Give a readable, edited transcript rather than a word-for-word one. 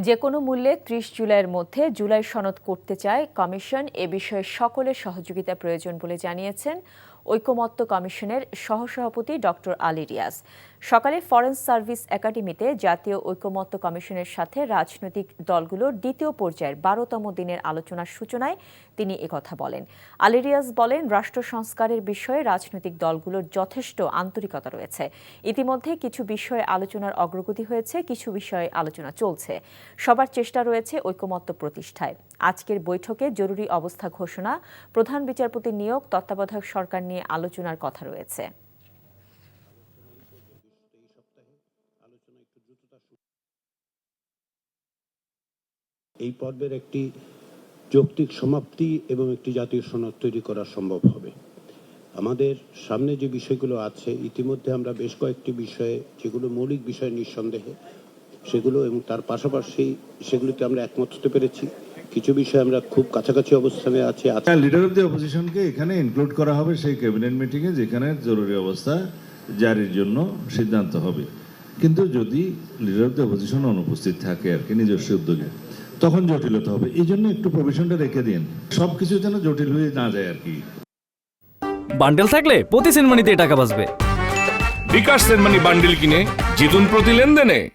যে কোনো মূল্যে ৩০ জুলাইয়ের মধ্যে জুলাই সনদ করতে চায় কমিশন। এ বিষয়ে সকলের সহযোগিতা প্রয়োজন বলে জানিয়েছেন ঐকমত্য কমিশনের সহসভাপতি ডক্টর আলী রিয়াজ। সকালে ফরেন সার্ভিস একাডেমিতে জাতীয় ঐকমত্য কমিশনের সাথে রাজনৈতিক দলগুলোর দ্বিতীয় পর্যায়ের ১২তম দিনের আলোচনার সূচনায় তিনি একথা বলেন। আলী রিয়াজ বলেন, রাষ্ট্র সংস্কারের বিষয়ে রাজনৈতিক দলগুলোর যথেষ্ট আন্তরিকতা রয়েছে। ইতিমধ্যে কিছু বিষয়ে আলোচনার অগ্রগতি হয়েছে, কিছু বিষয়ে আলোচনা চলছে। সবার চেষ্টা রয়েছে ঐকমত্য প্রতিষ্ঠায়। আজকের বৈঠকে জরুরি অবস্থা ঘোষণা, প্রধান বিচারপতি নিয়োগ, তত্ত্বাবধায়ক সরকার নিয়ে আলোচনার কথা রয়েছে। এই পর্বের একটি যৌক্তিক সমাপ্তি এবং একটি জাতীয় সনদ তৈরি করা সম্ভব হবে। আমাদের সামনে যে বিষয়গুলো আছে, ইতিমধ্যে আমরা বেশ কয়েকটি বিষয়ে, যেগুলো মৌলিক বিষয় নিঃসন্দেহে, সেগুলো এবং তার পাশাপাশি সেগুলিতে আমরা একমত হতে পেরেছি। কিছু বিষয়ে আমরা খুব কাছাকাছি অবস্থানে আছি। লিডার অফ দি অপোজিশনকে এখানে ইনক্লুড করা হবে সেই ক্যাবিনেট মিটিংয়ে, যেখানে জরুরি অবস্থা জারির জন্য সিদ্ধান্ত হবে। কিন্তু যদি লিডার অফ দি অপোজিশন অনুপস্থিত থাকে আর কি নিজস্ব উদ্যোগে, তখন জটিলতা হবে। এই জন্য একটু প্রভিশনটা রেখে দিন, সবকিছু যেন জটিল হয়ে না যায় আর কি। বান্ডেল থাকলে প্রতি সেনমানিতে টাকা বাঁচবে। বিকাশ সেনমানি বান্ডেল কিনে জিতুন প্রতি লেনদেনে।